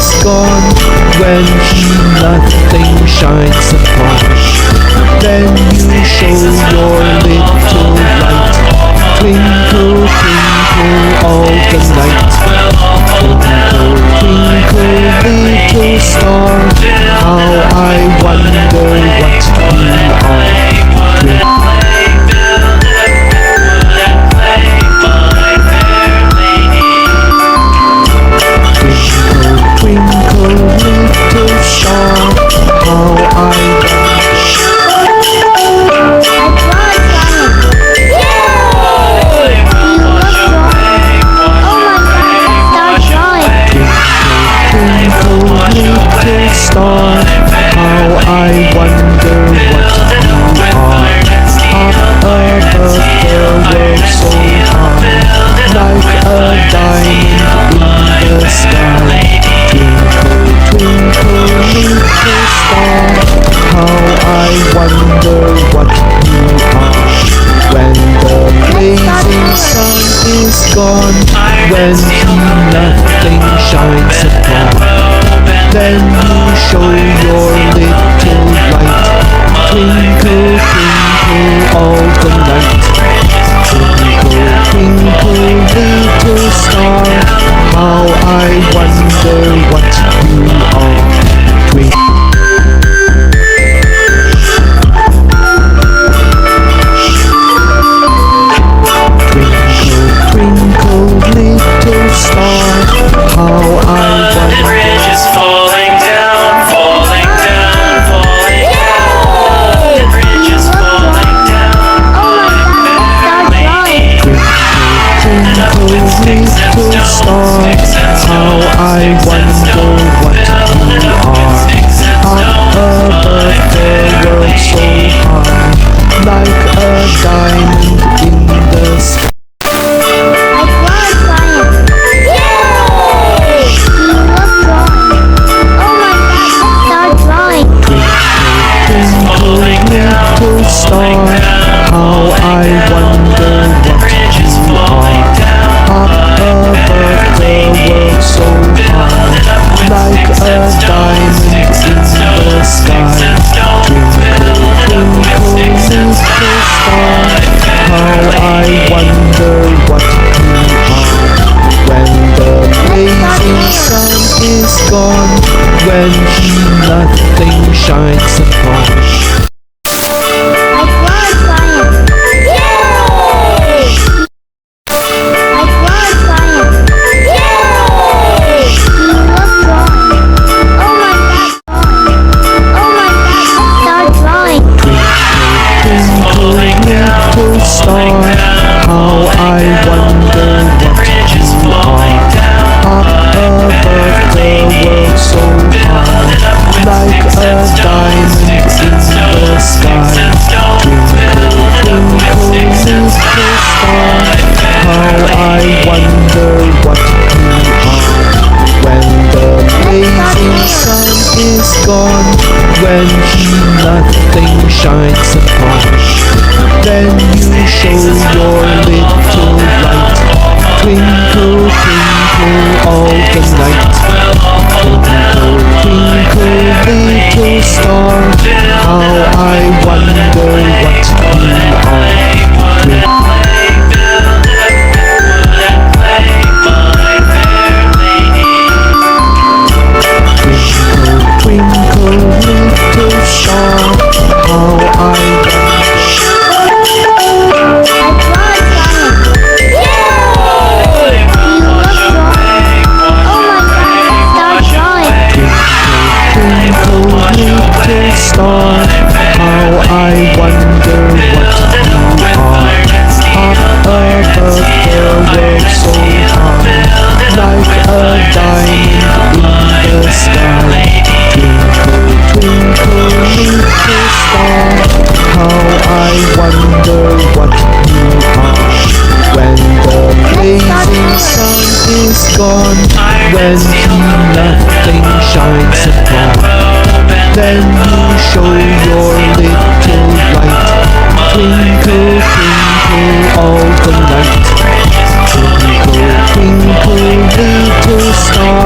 is gone, when nothing shines upon, then you show your little light. Twinkle, twinkle all the night. Twinkle, twinkle little star, how I wonder what you are. Twinkle, little star, how I star, how I wonder what you are. Up above the world so high, like a diamond in the sky. Twinkle, twinkle little star, how I wonder what you are. When the blazing sun is gone, when nothing shines upon, then you show your little light. Twinkle, twinkle all the night. Twinkle, twinkle little star, how I wonder what you are. Twinkle, twinkle little star, how I wonder. Little star, how I wonder what you are. Up above the world so high, like a diamond in the sky. Twinkle, little star, how I wonder what you are. Up above the world so high, like a diamond in the sky. Twinkle, twinkle little star, how I wonder what you are. When the blazing sun is gone, when nothing shines upon, little star, how I wonder what you are. Up above the world so high, like a diamond in the sky. Twinkle, twinkle little star, how I wonder what you are. When the blazing sun is gone, when nothing shines upon, then you show your little light. Twinkle, twinkle all the night. Twinkle, twinkle little star, how I wonder what you are. Twinkle, twinkle little star, how I star, how I wonder what you are. Up above the world so high, like a diamond in the sky. Twinkle, twinkle little star, how I wonder what you are. When the blazing sun is gone, when nothing shines upon, then you show your little light. Twinkle, twinkle all the night. Twinkle, twinkle little star,